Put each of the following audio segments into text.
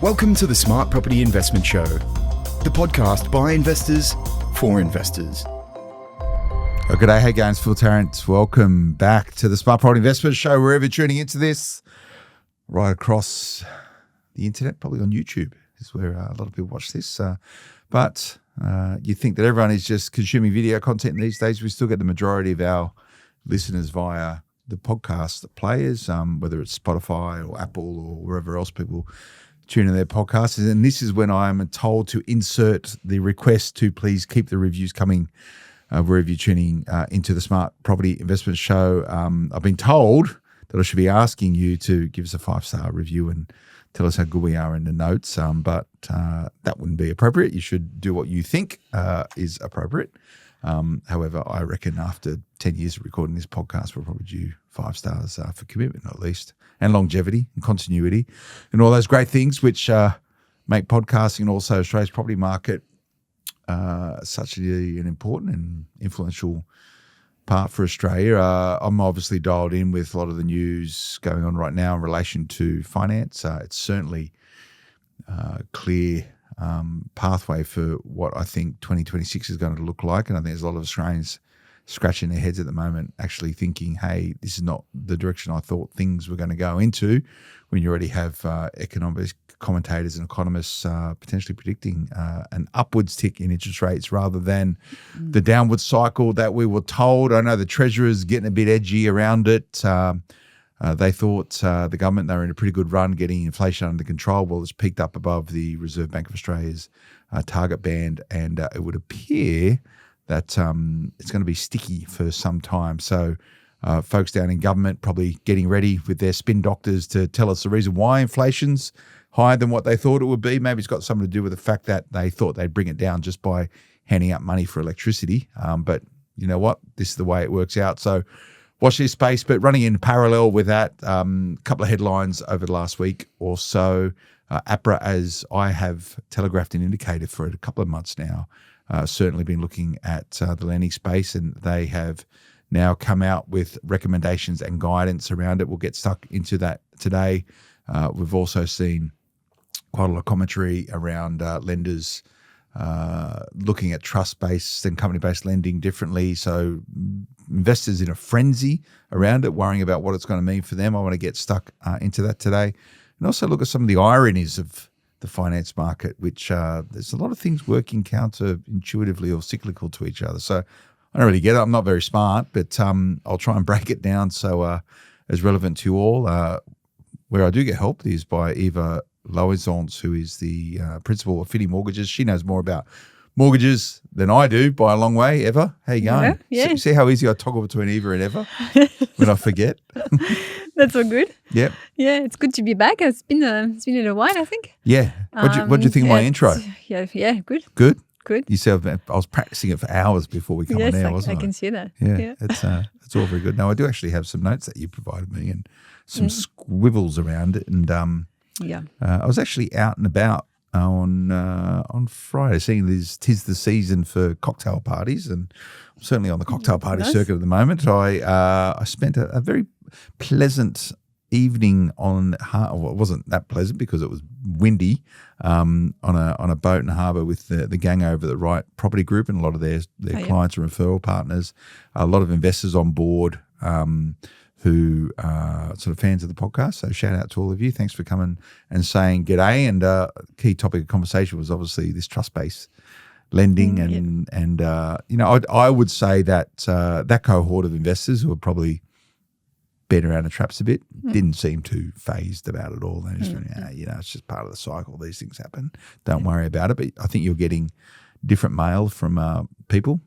Welcome to the Smart Property Investment Show, the podcast by investors for investors. Oh, good day. Hey, guys. Phil Tarrant. Welcome back to the Smart Property Investment Show, wherever you're tuning into this, right across the internet, probably on YouTube is where a lot of people watch this. But you think that everyone is just consuming video content these days. We still get the majority of our listeners via the podcast players, whether it's Spotify or Apple or wherever else people tune in their podcasts. And this is when I'm told to insert the request to please keep the reviews coming wherever you're tuning into the Smart Property Investment Show. I've been told that I should be asking you to give us a 5-star review and tell us how good we are in the notes, but that wouldn't be appropriate. You should do what you think is appropriate. However, I reckon after 10 years of recording this podcast, we're probably due 5 stars for commitment at least, and longevity and continuity and all those great things which make podcasting and also Australia's property market such an important and influential part for Australia. I'm obviously dialed in with a lot of the news going on right now in relation to finance. It's certainly clear pathway for what I think 2026 is going to look like. And I think there's a lot of Australians scratching their heads at the moment, actually thinking, hey, this is not the direction I thought things were going to go into, when you already have economic commentators and economists potentially predicting an upwards tick in interest rates rather than the downward cycle that we were told. I know the Treasurer's getting a bit edgy around it. They thought the government, they were in a pretty good run getting inflation under control. Well, it's peaked up above the Reserve Bank of Australia's target band, and it would appear that it's going to be sticky for some time. So folks down in government probably getting ready with their spin doctors to tell us the reason why inflation's higher than what they thought it would be. Maybe it's got something to do with the fact that they thought they'd bring it down just by handing out money for electricity. But you know what? This is the way it works out. So watch this space. But running in parallel with that, a couple of headlines over the last week or so. APRA, as I have telegraphed and indicated for a couple of months now, certainly been looking at the lending space, and they have now come out with recommendations and guidance around it. We'll get stuck into that today. We've also seen quite a lot of commentary around lenders looking at trust-based and company-based lending differently. So investors in a frenzy around it, worrying about what it's going to mean for them. I want to get stuck into that today. And also look at some of the ironies of the finance market, which there's a lot of things working counterintuitively or cyclical to each other. So I don't really get it. I'm not very smart, but I'll try and break it down so it's relevant to you all. Where I do get help is by Eva Loisance, who is the principal of Finni Mortgages. She knows more about mortgages than I do by a long way. Eva, how you going? Yeah. See how easy I toggle between Eva and Eva when I forget? That's all good. Yep. Yeah, it's good to be back. It's been a little while, I think. Yeah. What'd you think of my intro? Yeah, good. Good? Good. You said I was practicing it for hours before we come on air, wasn't I? I can see that. Yeah. It's all very good. Now, I do actually have some notes that you provided me and some squibbles around it. And I was actually out and about on Friday, seeing tis the season for cocktail parties, and I'm certainly on the cocktail party circuit at the moment. I spent a very pleasant evening on well, it wasn't that pleasant because it was windy on a boat in the harbour with the gang over at the Right Property Group and a lot of their clients and referral partners, a lot of investors on board who are sort of fans of the podcast. So shout out to all of you. Thanks for coming and saying g'day. And key topic of conversation was obviously this trust-based lending. And I would say that that cohort of investors who are probably been around the traps a bit didn't seem too phased about it all. They just went, it's just part of the cycle. These things happen. Don't worry about it. But I think you're getting different mail from people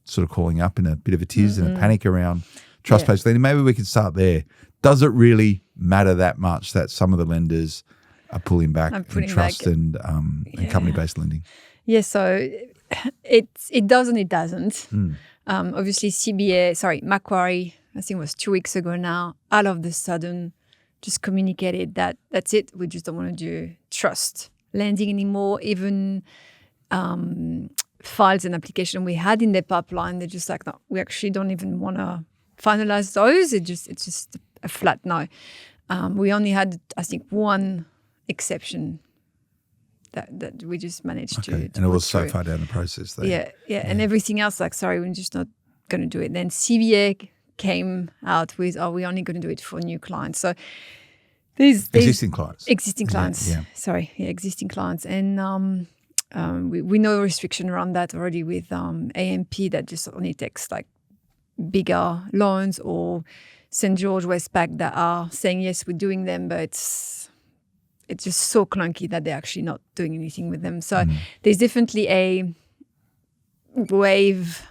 sort of calling up in a bit of a tiz and a panic around trust-based lending. Maybe we could start there. Does it really matter that much that some of the lenders are pulling back in trust and company-based lending? Yeah, so it does and it doesn't. Obviously, Macquarie, I think it was 2 weeks ago now, all of a sudden just communicated that that's it. We just don't want to do trust lending anymore. Even files and application we had in the pipeline, they're just like, no, we actually don't even want to finalize those. It's just a flat no. We only had, I think, one exception that we just managed to And it was go so through. far down the process there. Yeah. And everything else, like, sorry, we're just not going to do it. Then CBA came out with, we're only going to do it for new clients. So there's Existing clients. Existing clients. Yeah. Sorry, existing clients. And we know restriction around that already with AMP that just only takes like bigger loans, or St. George, Westpac that are saying, yes, we're doing them, but it's just so clunky that they're actually not doing anything with them. So there's definitely a wave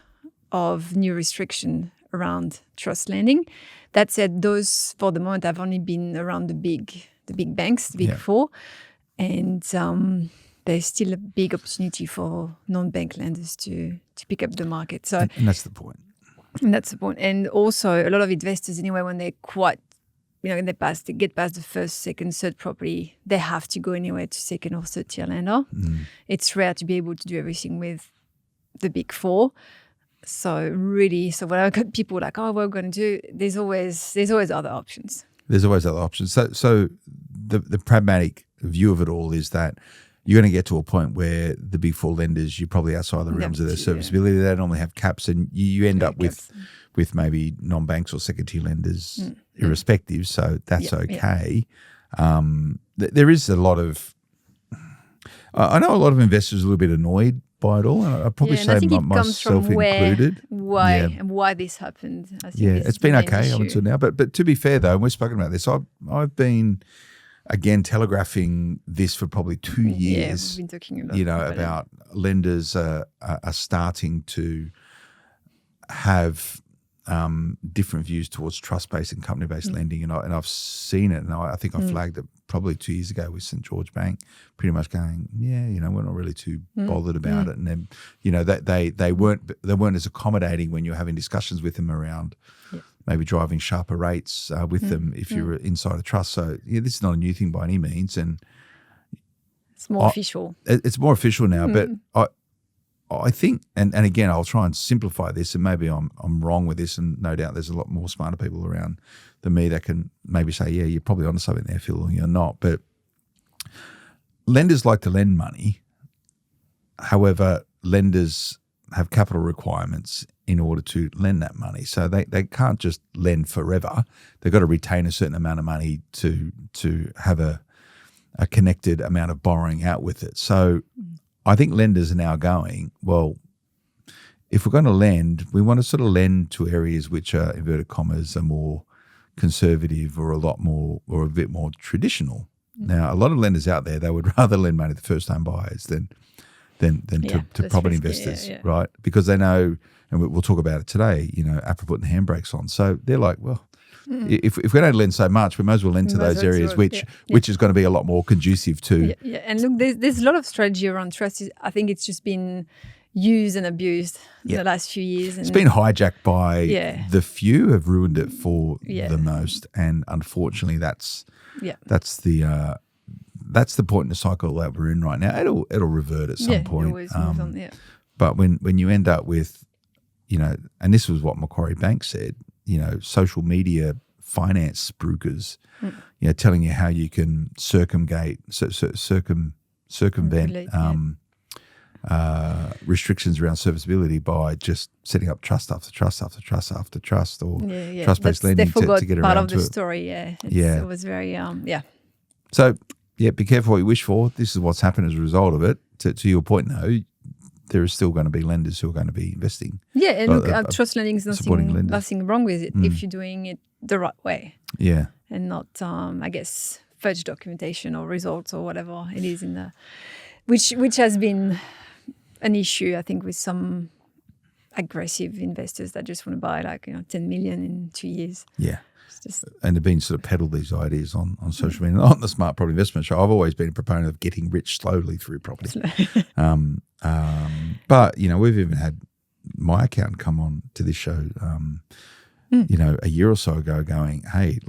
of new restriction around trust lending. That said, those for the moment have only been around the big banks, the big four, and there's still a big opportunity for non-bank lenders to pick up the market. So And that's the point. And that's the point. And also a lot of investors anyway, when they're quite, they get past the first, second, third property, they have to go anyway to second or third tier lender. It's rare to be able to do everything with the big four. So when I got people like, what we're going to do, there's always other options. There's always other options. So the pragmatic view of it all is that you're going to get to a point where the big four lenders, you're probably outside the realms of their serviceability. They normally have caps, and you end up with maybe non-banks or second-tier lenders irrespective. So that's okay. There is a lot of – I know a lot of investors are a little bit annoyed by it all, and I'd probably say myself included. Why this happened. I think it's been okay up until now. But to be fair, though, and we've spoken about this, I've been – again, telegraphing this for probably 2 years. We've been talking about lenders are starting to have different views towards trust-based and company-based lending, and I've seen it, and I think I flagged it probably 2 years ago with St. George Bank, pretty much going, we're not really too bothered about it, and then they weren't as accommodating when you're having discussions with them around. Maybe driving sharper rates with them if you're inside a trust. So this is not a new thing by any means, and it's more official. It's more official now, but I think, and again, I'll try and simplify this, and maybe I'm wrong with this, and no doubt there's a lot more smarter people around than me that can maybe say, you're probably onto something there, Phil, or you're not. But lenders like to lend money. However, lenders have capital requirements in order to lend that money. So they can't just lend forever. They've got to retain a certain amount of money to have a connected amount of borrowing out with it. So I think lenders are now going, well, if we're going to lend, we want to sort of lend to areas which are, inverted commas, are more conservative or a bit more traditional. Now, a lot of lenders out there, they would rather lend money to first-time buyers than to property investors, right? Because they know, and we'll talk about it today, APRA putting the handbrakes on. So they're like, well, if we don't lend so much, we might as well lend to those areas which is going to be a lot more conducive to. Yeah. And look, there's a lot of strategy around trust. I think it's just been used and abused in the last few years. And it's been hijacked by the few have ruined it for the most. And unfortunately, that's the point in the cycle that we're in right now. It'll revert at some point. Always moves on, But when you end up with, and this was what Macquarie Bank said, social media finance brokers, telling you how you can circumvent restrictions around serviceability by just setting up trust after trust after trust after trust, or trust-based lending to get around to it. Part of the story, it was very, So, be careful what you wish for. This is what's happened as a result of it. To your point, though, there is still going to be lenders who are going to be investing. Yeah, and look, trust lending is nothing wrong with it if you're doing it the right way. Yeah. And not, fudge documentation or results or whatever it is in the, which has been an issue, I think, with some aggressive investors that just want to buy 10 million in 2 years. Yeah. And they've been sort of peddled these ideas on social media. On the Smart Property Investment Show, I've always been a proponent of getting rich slowly through property. But, we've even had my accountant come on to this show, a year or so ago going, hey,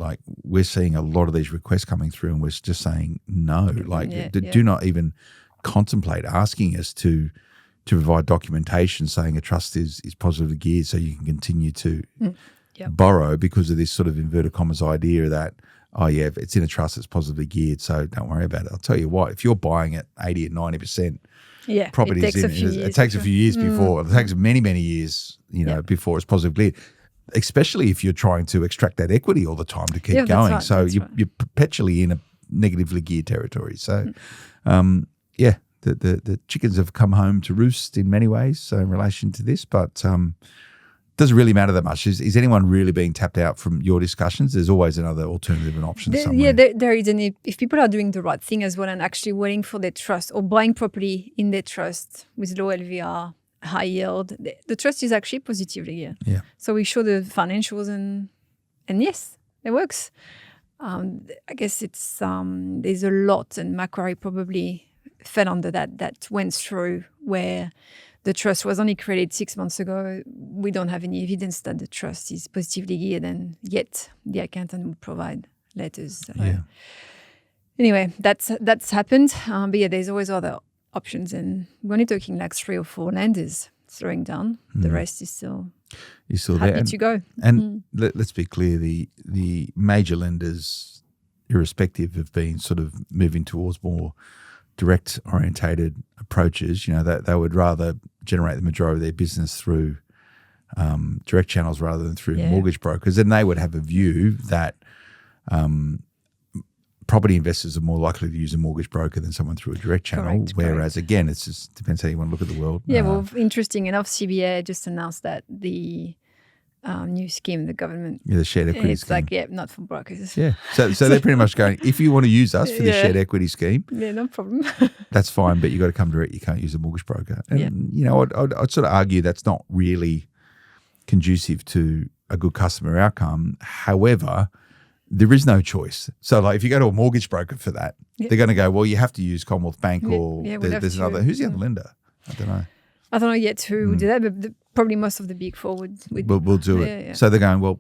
we're seeing a lot of these requests coming through and we're just saying no. Do not even contemplate asking us to provide documentation saying a trust is positively geared so you can continue to borrow, because of this sort of inverted commas idea that oh yeah, if it's in a trust, it's positively geared, so don't worry about it. I'll tell you what, if you're buying at 80 and 90%, properties it takes a few years. It takes a few years before. It takes many, many years, before it's positively geared. Especially if you're trying to extract that equity all the time to keep going. Right, so you're perpetually in a negatively geared territory. So, the chickens have come home to roost in many ways. So in relation to this, but doesn't really matter that much. Is anyone really being tapped out from your discussions? There's always another alternative and option somewhere. Yeah, there is. And if people are doing the right thing as well and actually waiting for their trust or buying property in their trust with low LVR, high yield, the trust is actually positively geared. Yeah. So we show the financials and yes, it works. I guess it's there's a lot, and Macquarie probably fell under that went through where the trust was only created 6 months ago. We don't have any evidence that the trust is positively geared, and yet the accountant would provide letters. Anyway, that's happened. But yeah, there's always other options, and we're only talking like 3 or 4 lenders slowing down. The rest is still happy there. to go. And let's be clear, the major lenders, irrespective, have been sort of moving towards more direct orientated approaches. That they would rather generate the majority of their business through direct channels rather than through mortgage brokers. And they would have a view that property investors are more likely to use a mortgage broker than someone through a direct channel. Whereas, again, it just depends how you want to look at the world. Yeah, well, interesting enough, CBA just announced that the new scheme, the government. Yeah, the shared equity scheme. It's like, not for brokers. Yeah. So they're pretty much going, if you want to use us for the shared equity scheme, no problem. that's fine, but you got to come direct. You can't use a mortgage broker. And, I'd sort of argue that's not really conducive to a good customer outcome. However, there is no choice. So, like, if you go to a mortgage broker for that, they're going to go, well, you have to use Commonwealth Bank or there's another. Who's the other lender? I don't know yet who would do that, but probably most of the big four would we'll do it. Yeah. So they're going, well,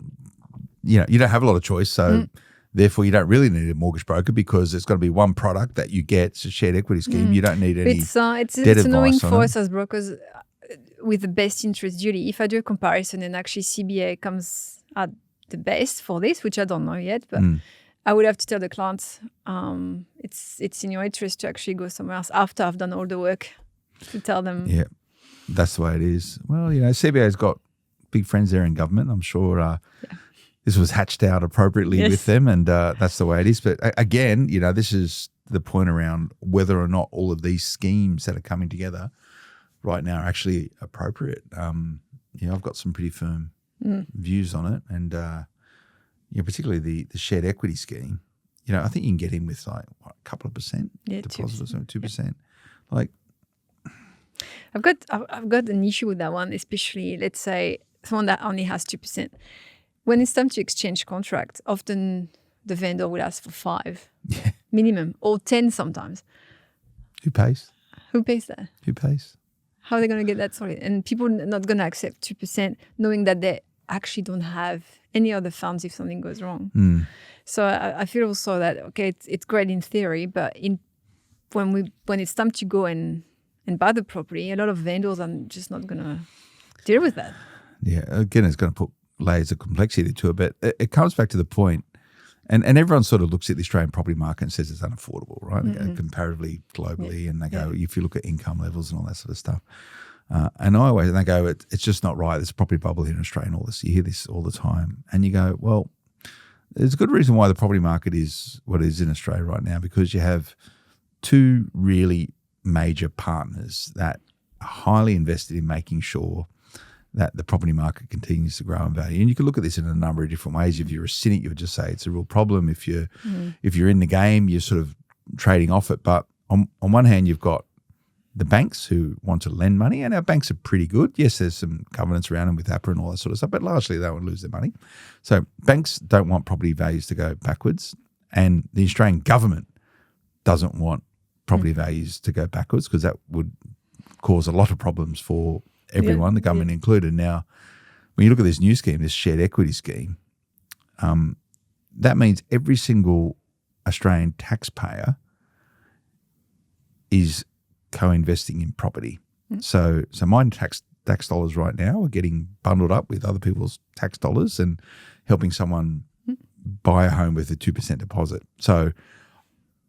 you don't have a lot of choice. So therefore, you don't really need a mortgage broker because it's got to be one product that you get. It's a shared equity scheme. You don't need any It's debt annoying advice for us as brokers with the best interest duty. If I do a comparison and actually CBA comes at the best for this, which I don't know yet, but I would have to tell the clients it's in your interest to actually go somewhere else after I've done all the work to tell them. Yeah, that's the way it is. Well, CBA's got big friends there in government. I'm sure this was hatched out appropriately with them, and that's the way it is. But again, this is the point around whether or not all of these schemes that are coming together right now are actually appropriate. I've got some pretty firm views on it, and particularly the shared equity scheme. I think you can get in with like a couple of percent deposit or something, 2%. Like, I've got an issue with that one, especially let's say someone that only has 2%. When it's time to exchange contract, often the vendor will ask for 5 minimum or 10 sometimes. Who pays? Who pays that? Who pays? How are they going to get that sorted? And people are not going to accept 2%, knowing that they actually don't have any other funds if something goes wrong. So I feel also that, okay, it's great in theory, but when it's time to go and buy the property, a lot of vendors are just not going to deal with that. Yeah, again, it's going to put layers of complexity to it, but it comes back to the point, and everyone sort of looks at the Australian property market and says it's unaffordable, right? They go comparatively globally, and they go, if you look at income levels and all that sort of stuff. And they go, it's just not right. There's a property bubble here in Australia and all this. You hear this all the time. And you go, well, there's a good reason why the property market is what it is in Australia right now, because you have 2 really major partners that are highly invested in making sure that the property market continues to grow in value. And you can look at this in a number of different ways. If you're a cynic, you would just say it's a real problem. If you're in the game, you're sort of trading off it. But on one hand, you've got the banks who want to lend money, and our banks are pretty good. Yes, there's some governance around them with APRA and all that sort of stuff, but largely they won't lose their money. So banks don't want property values to go backwards, and the Australian government doesn't want property values to go backwards, because that would cause a lot of problems for everyone, the government included. Now, when you look at this new scheme, this shared equity scheme, that means every single Australian taxpayer is co-investing in property. So my tax dollars right now are getting bundled up with other people's tax dollars and helping someone buy a home with a 2% deposit. So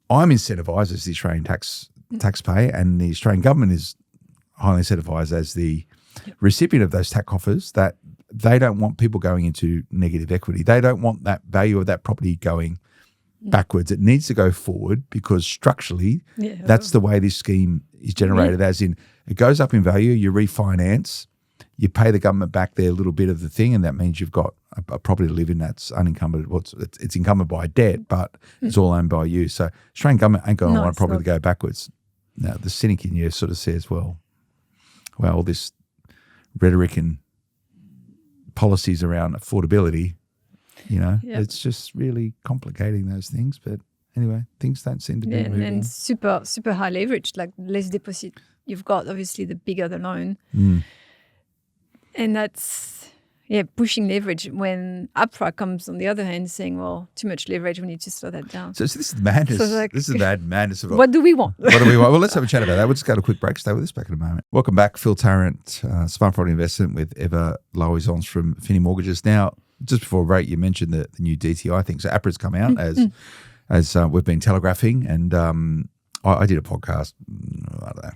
I'm incentivised as the Australian taxpayer, and the Australian government is highly incentivised as the recipient of those tax offers, that they don't want people going into negative equity. They don't want that value of that property going backwards. It needs to go forward, because structurally that's the way this scheme is generated, as in it goes up in value, you refinance, you pay the government back their little bit of the thing, and that means you've got a property to live in that's unencumbered. Well, it's encumbered by debt, but it's all owned by you. So Australian government ain't going to want a property to go backwards. Now, the cynic in you sort of says, well, all this rhetoric and policies around affordability, it's just really complicating those things. But anyway, things don't seem to be moving. And super, super high leverage, like less deposit you've got, obviously the bigger the loan. And that's, pushing leverage, when APRA comes on the other hand saying, well, too much leverage, we need to slow that down. So this is madness. This is the madness of what do we want? What do we want? Well, let's have a chat about that. We'll just go to a quick break. Stay with us, back in a moment. Welcome back. Phil Tarrant, Smart Property Investment with Eva Loisance from Finni Mortgages. Now, just before break, you mentioned the new DTI thing. So APRA's come out as we've been telegraphing, and I did a podcast, I don't know,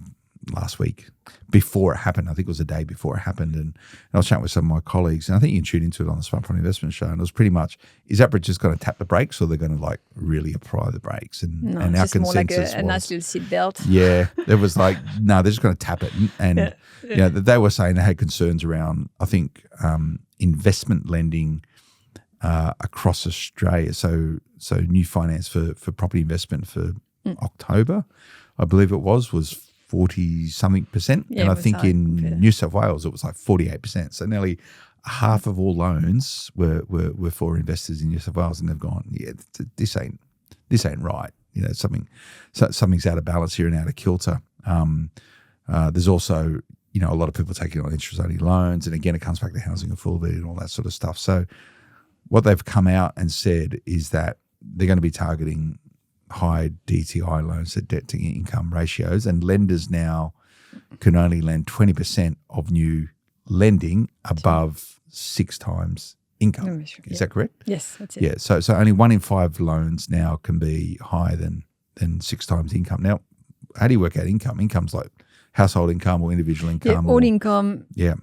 last week before it happened. I think it was the day before it happened, and I was chatting with some of my colleagues, and I think you can tune into it on the Smart Property Investment Show, and it was pretty much, is APRA just going to tap the brakes, or they're going to like really apply the brakes? And our just consensus more like a was, nice little seat belt. Yeah, it was like, no, they're just going to tap it. And they were saying they had concerns around, I think, investment lending across Australia. So new finance for property investment for October, I believe it was 40-something%. And I think in New South Wales it was like 48%. So nearly half of all loans were for investors in New South Wales, and they've gone, this ain't right. Something's out of balance here and out of kilter. There's also, a lot of people taking on interest-only loans, and again, it comes back to housing affordability and all that sort of stuff. So what they've come out and said is that they're going to be targeting high DTI loans, so debt to income ratios, and lenders now can only lend 20% of new lending above 6 times income. Is that correct? Yes, that's it. Yeah, so only 1 in 5 loans now can be higher than 6 times income. Now, how do you work out income? Income's like household income or individual income. All income. Yeah.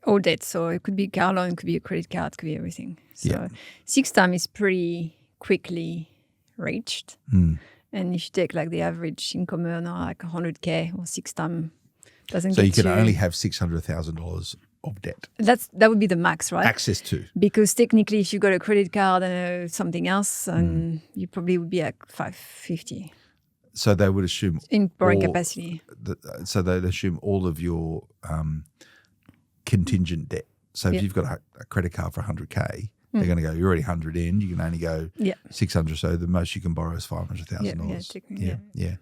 All debt. So it could be a car loan, it could be a credit card, it could be everything. So 6 times is pretty quickly reached. And if you take like the average income earner, like 100K or 6 times, doesn't so get you can to, only have $600,000 of debt. That would be the max, right? Access to. Because technically, if you got a credit card and something else, and you probably would be at 550. So they would assume in borrowing capacity. So they'd assume all of your contingent debt. So if you've got a credit card for 100K, they're going to go, you're already 100 in, you can only go 600. So the most you can borrow is $500,000. Yeah.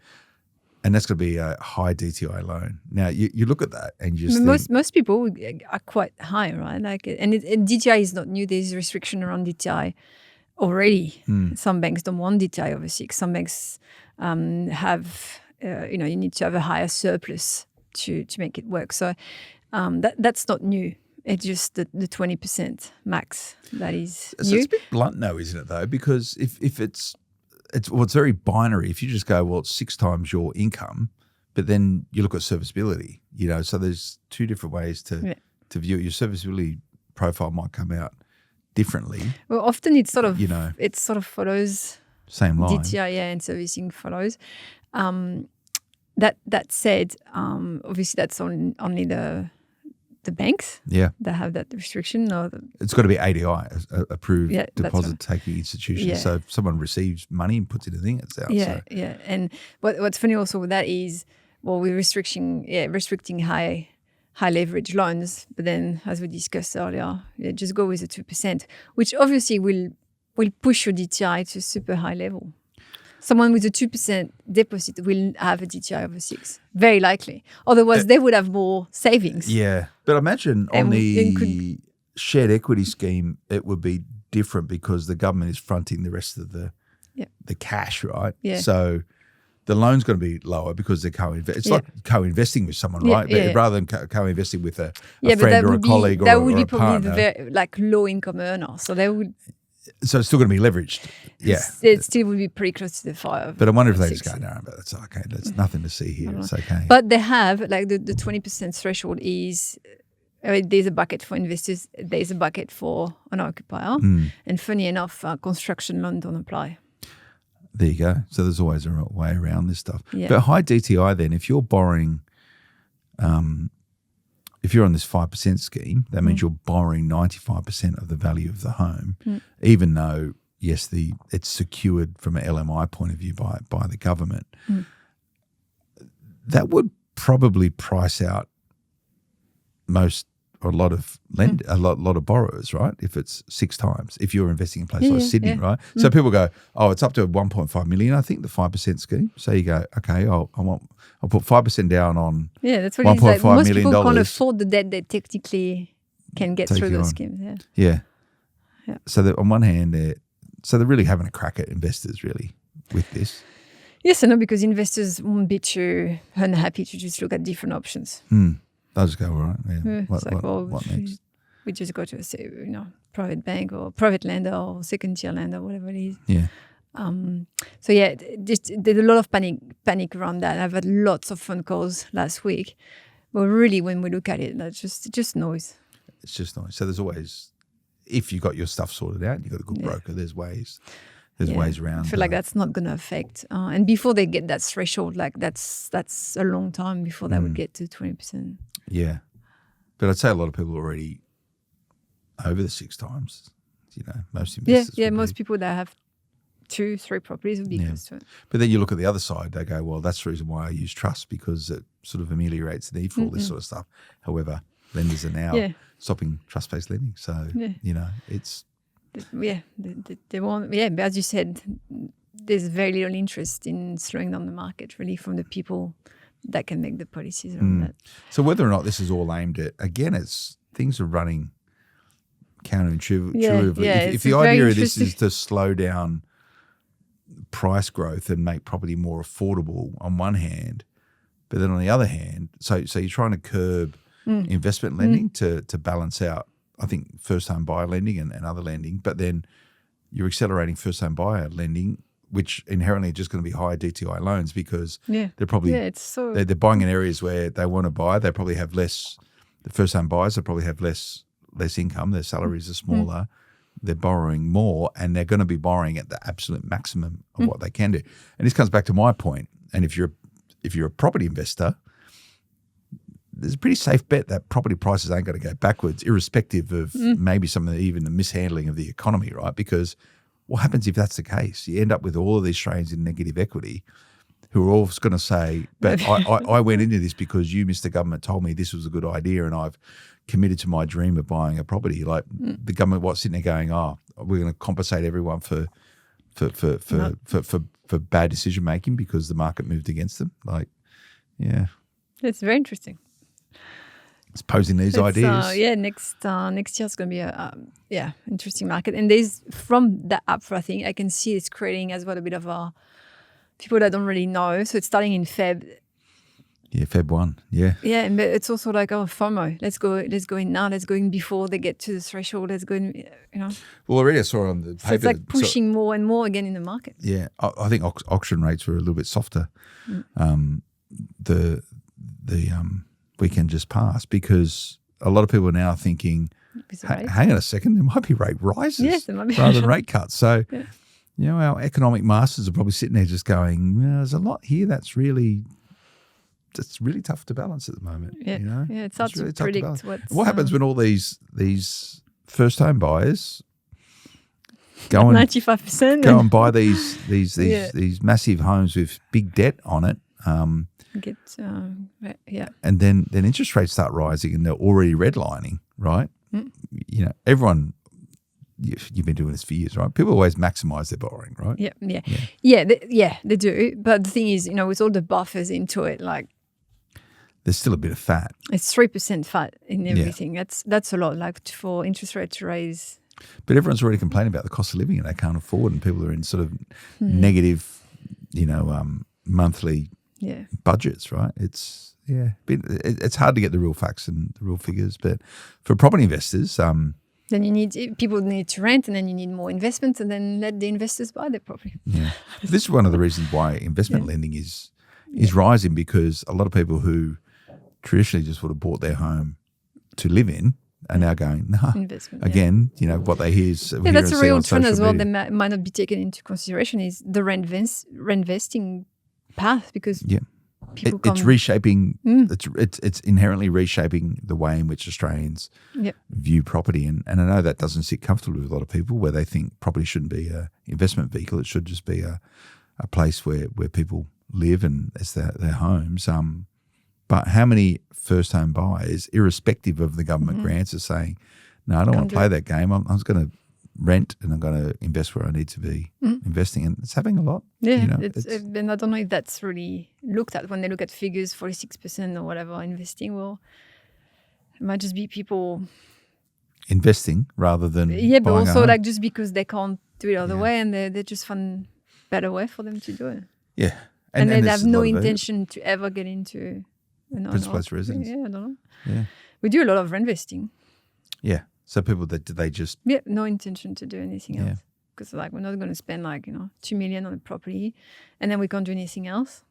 And that's going to be a high DTI loan. Now you look at that and you just most people are quite high, right? Like, and DTI is not new. There's a restriction around DTI already. Some banks don't want DTI over 6. Some banks have, you need to have a higher surplus to make it work. So that's not new. It's just the 20% max that is new. It's a bit blunt, though, isn't it? Though, because if it's very binary. If you just go, well, it's 6 times your income, but then you look at serviceability. So there's 2 different ways to view it. Your serviceability profile might come out differently. Well, often it's sort of it sort of follows same line. DTI, and servicing follows. That said, obviously that's only the banks that have that restriction. It's got to be ADI, approved deposit taking institution. Yeah. So if someone receives money and puts it in a thing, it's out. Yeah. And what's funny also with that is, well, we're restricting high leverage loans, but then as we discussed earlier, just go with the 2%, which obviously will push your DTI to a super high level. Someone with a 2% deposit will have a DTI over 6, very likely. Otherwise, they would have more savings. Yeah, but imagine on the shared equity scheme, it would be different because the government is fronting the rest of the cash, right? Yeah. So the loan's going to be lower because they're co-invest. It's like co-investing with someone, right? But rather than co-investing with a friend or a colleague or a partner. That would be probably the low income earner. So they would. So it's still going to be leveraged. Yeah. It still would be pretty close to the 5. But I wonder if they just 6. go, no, but that's okay. There's nothing to see here. It's okay. But they have, like the 20% threshold is, there's a bucket for investors, there's a bucket for an occupier. And funny enough, construction loan don't apply. There you go. So there's always a way around this stuff. Yeah. But high DTI then, if you're borrowing, if you're on this 5% scheme, that means you're borrowing 95% of the value of the home, even though, yes, it's secured from an LMI point of view by the government. That would probably price out a lot of borrowers, right? If it's 6 times, if you're investing in places like Sydney, right? So people go, oh, it's up to 1.5 million. I think the 5% scheme. So you go, okay, I'll put 5% down on that's what it is. Like, most people can't afford the debt they technically can get through those schemes. Yeah. So that on one hand, they're really having a crack at investors, really, with this. Yes and no, because investors won't be too unhappy to just look at different options. They'll just go, all right. Yeah. What next? We just go to a private bank or private lender or second tier lender, whatever it is. Yeah. So there's a lot of panic around that. I've had lots of phone calls last week, but really, when we look at it, that's just noise. It's just noise. So there's always, if you got your stuff sorted out, you got a good broker. There's ways. There's ways around. I feel like that's not going to affect. And before they get that threshold, like that's a long time before they would get to 20%. Yeah, but I'd say a lot of people are already over the 6 times. Most investors. Most people that have 2-3 properties would be close to it. But then you look at the other side, they go, well, that's the reason why I use trust, because it sort of ameliorates the need for all this sort of stuff. However, lenders are now stopping trust-based lending. So, it's... They won't, but as you said, there's very little interest in slowing down the market, really, from the people that can make the policies around that. So whether or not this is all aimed at, again, things are running counterintuitively. If the idea of this is to slow down price growth and make property more affordable on one hand, but then on the other hand, so you're trying to curb investment lending to balance out, I think, first-home buyer lending and other lending, but then you're accelerating first-home buyer lending, which inherently are just going to be higher DTI loans because they're probably they're buying in areas where they want to buy. They probably have less. The first-home buyers, they probably have less income. Their salaries are smaller. They're borrowing more, and they're going to be borrowing at the absolute maximum of what they can do. And this comes back to my point. And if you're a property investor, there's a pretty safe bet that property prices ain't going to go backwards, irrespective of maybe even the mishandling of the economy, right? Because what happens if that's the case? You end up with all of these Australians in negative equity who are all going to say, but I went into this because you, Mr. Government, told me this was a good idea and I've committed to my dream of buying a property. Like the government sitting there going, oh, we're going to compensate everyone for bad decision making because the market moved against them. Like, yeah. It's very interesting. It's posing these ideas. Next year is going to be a interesting market. And there's, from the APRA thing, I can see it's creating as well a bit of a people that don't really know. So it's starting in Feb. Yeah, Feb 1. Yeah. Yeah, but it's also like, FOMO. Let's go in now. Let's go in before they get to the threshold. Let's go in, Well, already I saw on the paper. So it's like pushing more and more again in the market. Yeah, I think auction rates were a little bit softer. The weekend just passed because a lot of people are now thinking, hang on a second, there might be rate rises rather than rate cuts. So, our economic masters are probably sitting there just going, there's a lot here that's really tough to balance at the moment. Yeah, it's hard to predict what happens when all these first home buyers go and 95% go and buy these massive homes with big debt on it. And then interest rates start rising and they're already redlining, right? Everyone, you've been doing this for years, right? People always maximize their borrowing, right? They do. But the thing is, with all the buffers into it, like there's still a bit of fat. It's 3% fat in everything. That's a lot, like for interest rate to raise. But everyone's already complaining about the cost of living and they can't afford, and people are in sort of negative, monthly budgets, right? It's hard to get the real facts and the real figures. But for property investors, Then people need to rent, and then you need more investments, and then let the investors buy their property. Yeah. This is one of the reasons why investment lending is rising, because a lot of people who traditionally just would have bought their home to live in are now going, Investment, again, what they hear is that's a real trend as well that might not be taken into consideration is the reinvesting path, because people it's reshaping. It's inherently reshaping the way in which Australians view property, and I know that doesn't sit comfortably with a lot of people, where they think property shouldn't be an investment vehicle. It should just be a place where people live and as their homes. But how many first home buyers, irrespective of the government grants, are saying, "No, I don't want to play that game. I'm just going to rent, and I'm going to invest where I need to be investing." And it's having a lot. Yeah, and I don't know if that's really looked at when they look at figures, 46% or whatever investing. Well, it might just be people investing rather than but also like just because they can't do it other way, and they just find better way for them to do it. Yeah, and they have no intention to ever get into principal place residence. Yeah, I don't know. Yeah, we do a lot of reinvesting. Yeah. So people that they just no intention to do anything else, because like we're not going to spend like 2 million on a property, and then we can't do anything else.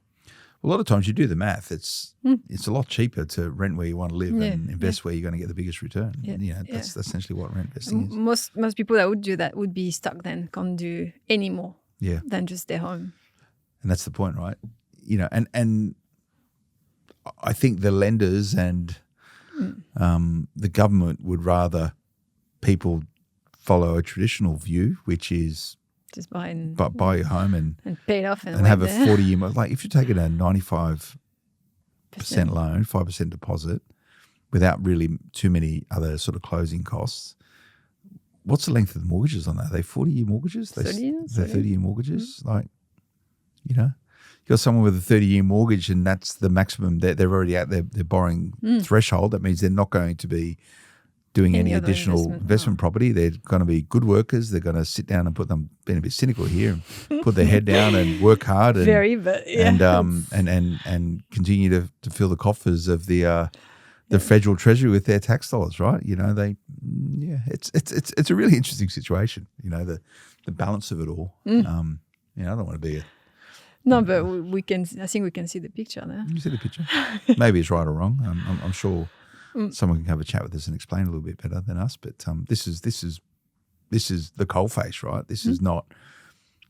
A lot of times you do the math. It's a lot cheaper to rent where you want to live and invest where you're going to get the biggest return. That's essentially what rent investing is. Most people that would do that would be stuck then, can't do any more than just their home. And that's the point, right? And I think the lenders and the government would rather people follow a traditional view, which is just buy your home and pay it off and have a 40-year. Like if you're taking a 95% loan, 5% deposit, without really too many other sort of closing costs, what's the length of the mortgages on that? Are they 40-year mortgages? They're 30-year mortgages. Like, you got someone with a 30-year mortgage, and that's the maximum. They're already out there. They're borrowing threshold. That means they're not going to be doing any additional investment property. They're going to be good workers. They're going to sit down and being a bit cynical here, and put their head down and work hard and and continue to fill the coffers of the federal treasury with their tax dollars, right? It's a really interesting situation. The balance of it all. I don't want to be No, but we can. I think we can see the picture there. You see the picture? Maybe it's right or wrong. I'm sure someone can have a chat with us and explain a little bit better than us. But this is the coalface, right? This is not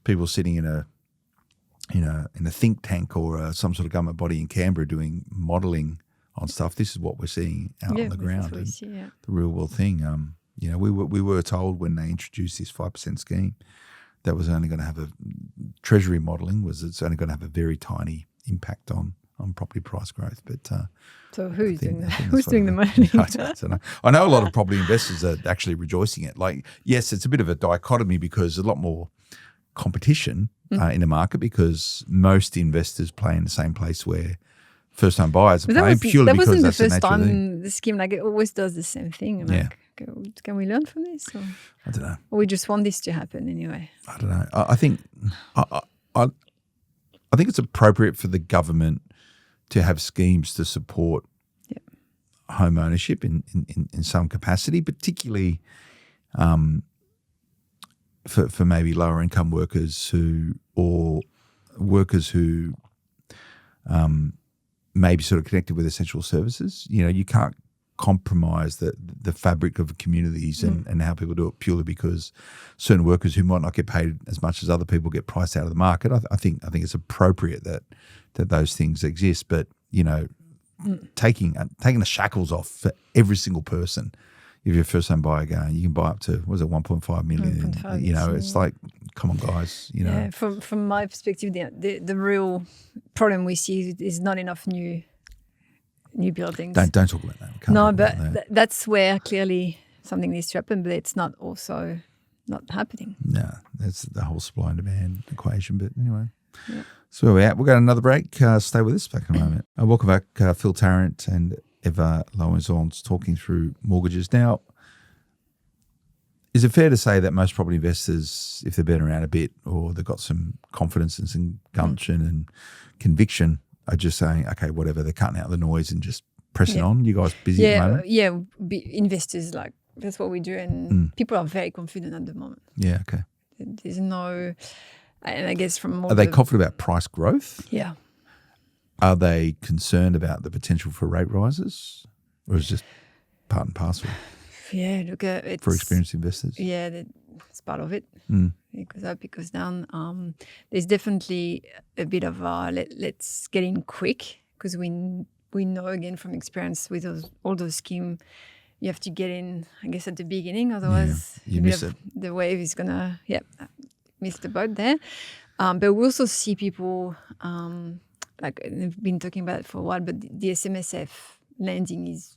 people sitting in a think tank or some sort of government body in Canberra doing modelling on stuff. This is what we're seeing out on the ground, and the real world thing. We were told when they introduced this 5% scheme that was only going to have treasury modelling it's only going to have a very tiny impact on property price growth. But so who's doing that? Who's doing the modelling? I don't know. I know a lot of property investors are actually rejoicing it. Like, yes, it's a bit of a dichotomy because there's a lot more competition in the market, because most investors play in the same place where first-time buyers are playing purely because that's the nature of the thing. That wasn't the first time the scheme, like, it always does the same thing. Like, can we learn from this? Or? I don't know. Or we just want this to happen anyway? I don't know. I think it's appropriate for the government to have schemes to support home ownership in some capacity, particularly for maybe lower income workers or workers who may be sort of connected with essential services. You can't compromise the fabric of communities and how people do it purely because certain workers who might not get paid as much as other people get priced out of the market. I think it's appropriate that those things exist, but taking the shackles off for every single person. If you're a first-time buyer going, you can buy up to 1.5 million. 1.5, it's like, come on, guys. Yeah, from my perspective, the real problem we see is not enough new buildings. Don't talk about that. No, but that's where clearly something needs to happen, but it's not also not happening. No, that's the whole supply and demand equation. But anyway, so where we're at. We'll go to another break. Stay with us back in a moment. Welcome back, Phil Tarrant and Eva Loisance talking through mortgages. Now, is it fair to say that most property investors, if they've been around a bit or they've got some confidence and some gumption and conviction, are just saying, okay, whatever, they're cutting out the noise and just pressing on? You guys busy at the moment? Yeah, investors like that's what we do, and people are very confident at the moment. Yeah, okay. There's no, and I guess from all Are they confident about price growth? Yeah. Are they concerned about the potential for rate rises, or is it just part and parcel Yeah, look, it's for experienced investors? Yeah, it's part of it. It goes up, it goes down. There's definitely a bit of let's get in quick, because we know again from experience with all those schemes, you have to get in, I guess, at the beginning, otherwise you miss it. The wave is gonna miss the boat there. But we also see people like they've been talking about it for a while, but the SMSF lending is,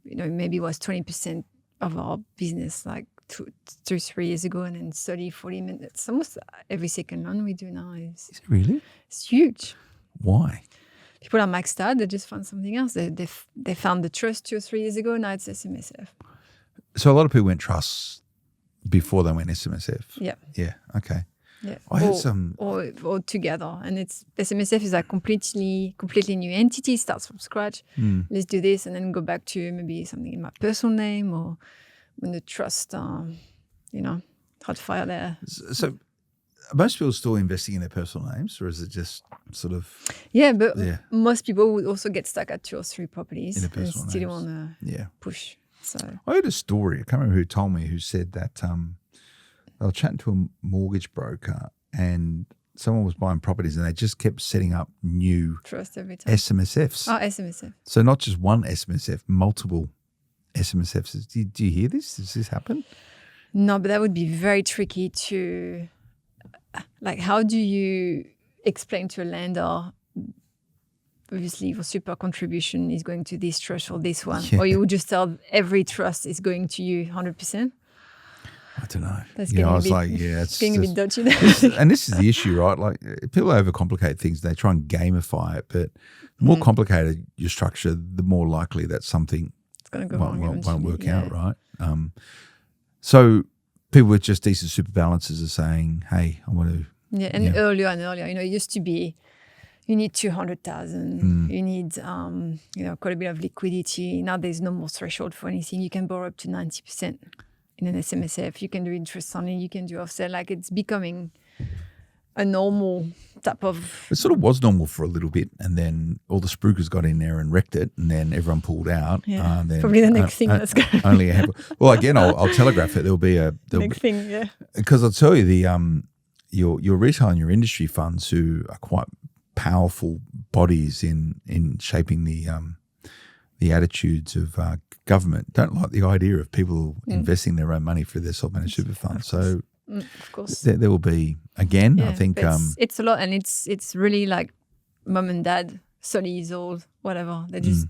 maybe was 20% of our business like 2-3 years ago, and then 30-40 minutes. Almost every second loan we do now is it really? It's huge. Why? People are maxed out. They just found something else. They found the trust 2 or 3 years ago. Now it's SMSF. So a lot of people went trusts before they went SMSF. Yeah. Yeah. Okay. Yeah. I had some or together, and it's SMSF is like completely new entity. Starts from scratch. Let's do this, and then go back to maybe something in my personal name, or when the trust, hot fire there. So are most people still investing in their personal names, or is it just sort of? Yeah, but most people would also get stuck at 2 or 3 properties In their and personal still names. want to push. So I heard a story. I can't remember who told me, who said that they were chatting to a mortgage broker, and someone was buying properties, and they just kept setting up new trust every time. SMSFs. Oh, SMSF. So not just one SMSF, multiple SMSFs. Do you hear this? Does this happen? No, but that would be very tricky to, like, how do you explain to a lender, obviously your super contribution is going to this trust or this one, or you would just tell every trust is going to you 100%? I don't know. That's getting it's getting a bit dodgy. And this is the issue, right? Like, people overcomplicate things. They try and gamify it, but the more complicated your structure, the more likely that something won't work out, right? So people with just decent super balances are saying, hey, I want to... Yeah, and earlier and earlier, it used to be you need 200,000, you need, quite a bit of liquidity. Now there's no more threshold for anything. You can borrow up to 90% in an SMSF. You can do interest only, you can do offset. Like, it's becoming a normal type of... It sort of was normal for a little bit, and then all the spruikers got in there and wrecked it, and then everyone pulled out. Yeah, then probably the next thing that's going to... Only a handful. Well, again, I'll telegraph it. There'll be a... Next thing, yeah. Because I'll tell you, your retail and your industry funds, who are quite powerful bodies in shaping the attitudes of government, don't like the idea of people investing their own money through their self-managed super funds. So... of course, there will be again. I think it's a lot, and it's really like mum and dad, 30 years old, whatever. They just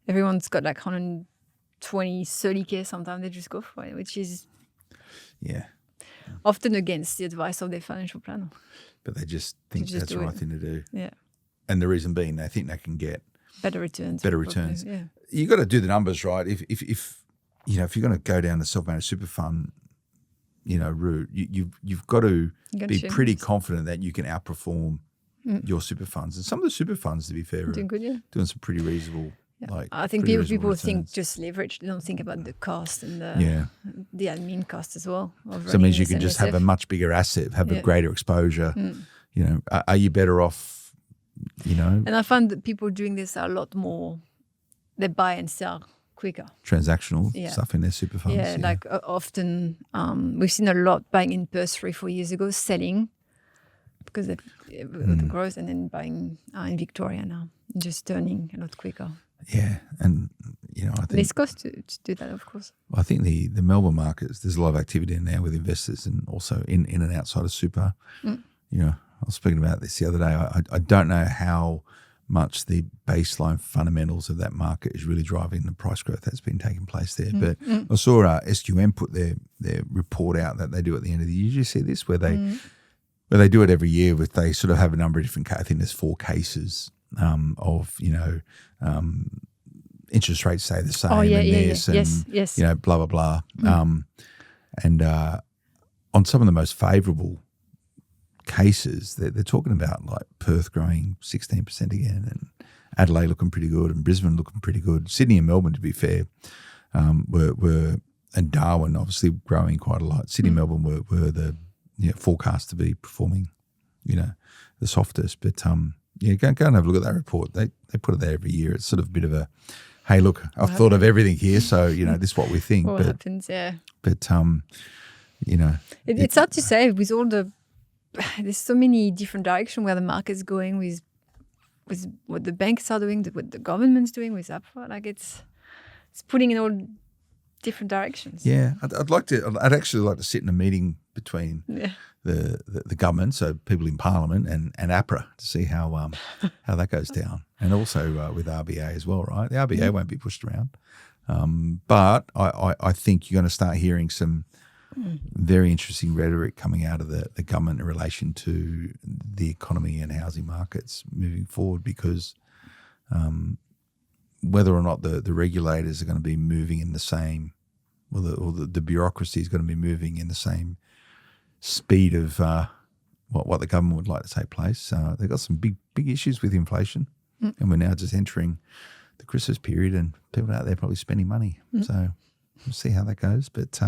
everyone's got like 120, 30K. Sometimes they just go for it, which is often against the advice of their financial planner. But they just think that's the right thing to do. Yeah, and the reason being, they think they can get better returns. Yeah, you got to do the numbers right. If you're going to go down the self-managed super fund, route, you've got to be pretty confident that you can outperform your super funds. And some of the super funds, to be fair, doing good, doing some pretty reasonable. Yeah. I think people think just leverage. They don't think about the cost and the admin cost as well. So it means you can just have a much bigger asset, have a greater exposure. Are you better off? And I find that people doing this are a lot more. They buy and sell quicker. Transactional stuff in their super funds. Yeah, like often we've seen a lot buying in Perth 3-4 years ago, selling because of the growth, and then buying in Victoria now, just turning a lot quicker. Yeah, and I think there's cost to do that, of course. I think the Melbourne markets, there's a lot of activity in there with investors, and also in and outside of super. I was speaking about this the other day. I don't know how much the baseline fundamentals of that market is really driving the price growth that's been taking place there. But I saw SQM put their report out that they do at the end of the year. Did you see this? Where they do it every year, with they sort of have a number of different, I think there's 4 cases of, interest rates stay the same and blah, blah, blah. And on some of the most favourable cases, they're talking about like Perth growing 16% again, and Adelaide looking pretty good, and Brisbane looking pretty good. Sydney and Melbourne, to be fair, were and Darwin obviously growing quite a lot. Sydney, Melbourne were the forecast to be performing, the softest. But go and have a look at that report. They put it there every year. It's sort of a bit of a, hey, look, I've thought of everything here, so this is what we think. What happens? Yeah. But it's hard to say with all there's so many different directions where the market's going with what the banks are doing, what the government's doing with APRA. Like it's pulling in all different directions. Yeah, I'd actually like to sit in a meeting between the government, so people in Parliament, and APRA to see how that goes down, and also with RBA as well, right? The RBA won't be pushed around, but I think you're going to start hearing some very interesting rhetoric coming out of the government in relation to the economy and housing markets moving forward, because whether or not the regulators are going to be moving in the same, or the bureaucracy is going to be moving in the same speed of what the government would like to take place. They've got some big issues with inflation, and we're now just entering the Christmas period, and people out there probably spending money. So we'll see how that goes. But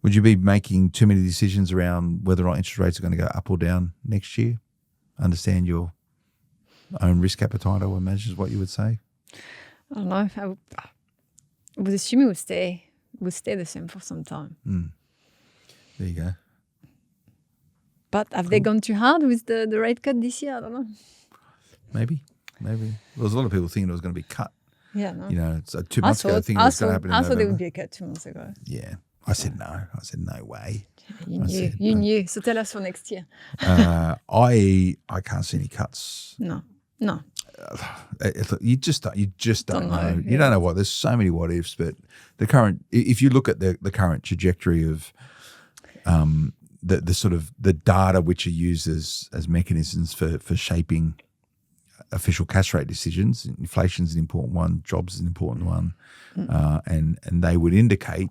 would you be making too many decisions around whether or not interest rates are going to go up or down next year? Understand your own risk appetite, I would imagine, is what you would say. I don't know. I would assume it would stay the same for some time. There you go. But have they gone too hard with the rate cut this year? I don't know. Maybe. There was a lot of people thinking it was going to be cut. Yeah, no. So 2 months ago, I think it was going to happen in November. I thought there would be a cut 2 months ago. Yeah. I said no. I said no way. You knew. So tell us for next year. I can't see any cuts. No. You just don't know. You don't know what. There's so many what ifs, but if you look at the current trajectory of the sort of the data which are used as mechanisms for shaping official cash rate decisions, inflation's an important one, jobs is an important one, and they would indicate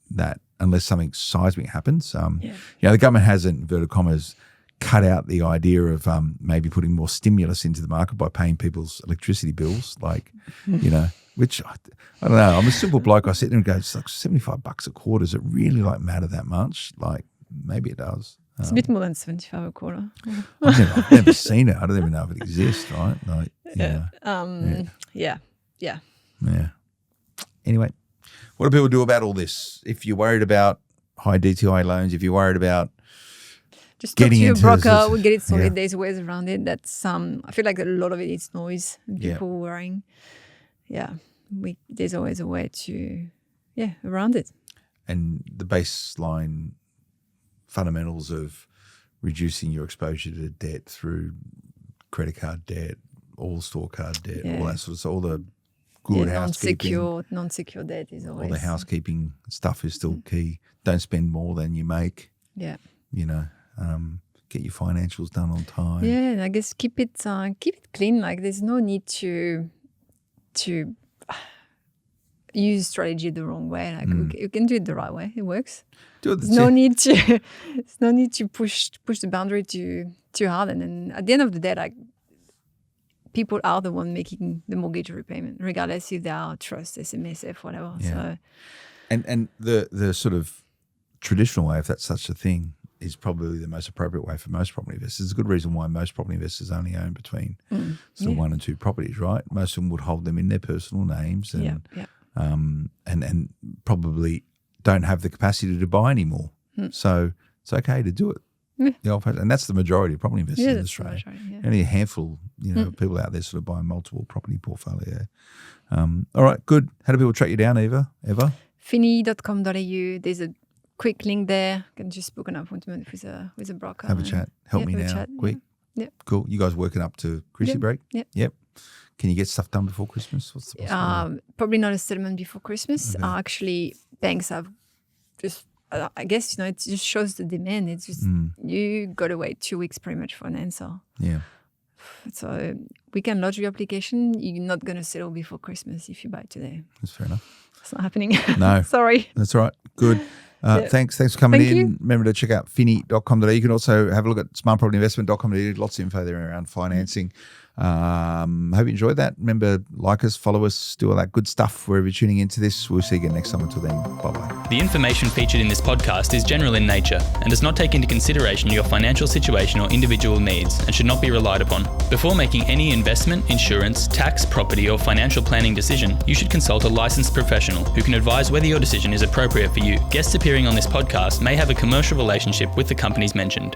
that unless something seismic happens, the government hasn't, inverted commas, cut out the idea of maybe putting more stimulus into the market by paying people's electricity bills, which I don't know. I'm a simple bloke. I sit there and go, it's like $75 a quarter. Does it really matter that much? Maybe it does. It's a bit more than 75 a quarter. I've never seen it. I don't even know if it exists, right? Yeah. Anyway, what do people do about all this? If you're worried about high DTI loans, if you're worried about just talk to your broker, we'll get it sorted. There's ways around it. That's I feel like a lot of it is noise and people worrying. Yeah. There's always a way to around it. And the baseline fundamentals of reducing your exposure to debt through credit card debt, all store card debt, all that sort of stuff, all the good housekeeping. Non-secure debt is always. All the housekeeping stuff is still key. Don't spend more than you make. Yeah. Get your financials done on time. Yeah, and I guess keep it clean. There's no need to use strategy the wrong way. You can do it the right way. It works. There's no need to push the boundary too hard. And then at the end of the day, people are the one making the mortgage repayment, regardless if they are trust, SMSF, whatever. Yeah. So, and the sort of traditional way, if that's such a thing, is probably the most appropriate way for most property investors. There's a good reason why most property investors only own between 1 and 2 properties, right? Most of them would hold them in their personal names and probably don't have the capacity to buy anymore. So it's okay to do it. And that's the majority of property investors in Australia. Only a handful, people out there sort of buying multiple property portfolio. All right, good. How do people track you down, Eva? Finni.com.au. There's a quick link there. You can just book an appointment with a broker. Have a chat. Help me now. Quick. Yep. Cool. You guys working up to Chrissy break? Yep. Can you get stuff done before Christmas? What's the possibility? Probably not a settlement before Christmas. Okay. Actually, banks have just, I guess, it just shows the demand. It's just, you got to wait 2 weeks pretty much for an answer. Yeah. So we can lodge your application. You're not going to settle before Christmas if you buy today. That's fair enough. It's not happening. No. Sorry. That's all right. Good. Thanks for coming in. Remember to check out finni.com.au. You can also have a look at smartpropertyinvestment.com.au. Lots of info there around financing. Hope you enjoyed that. Remember, like us, follow us, do all that good stuff wherever you're tuning into this. We'll see you again next time. Until then, bye-bye. The information featured in this podcast is general in nature and does not take into consideration your financial situation or individual needs and should not be relied upon. Before making any investment, insurance, tax, property or financial planning decision, you should consult a licensed professional who can advise whether your decision is appropriate for you. Guests appearing on this podcast may have a commercial relationship with the companies mentioned.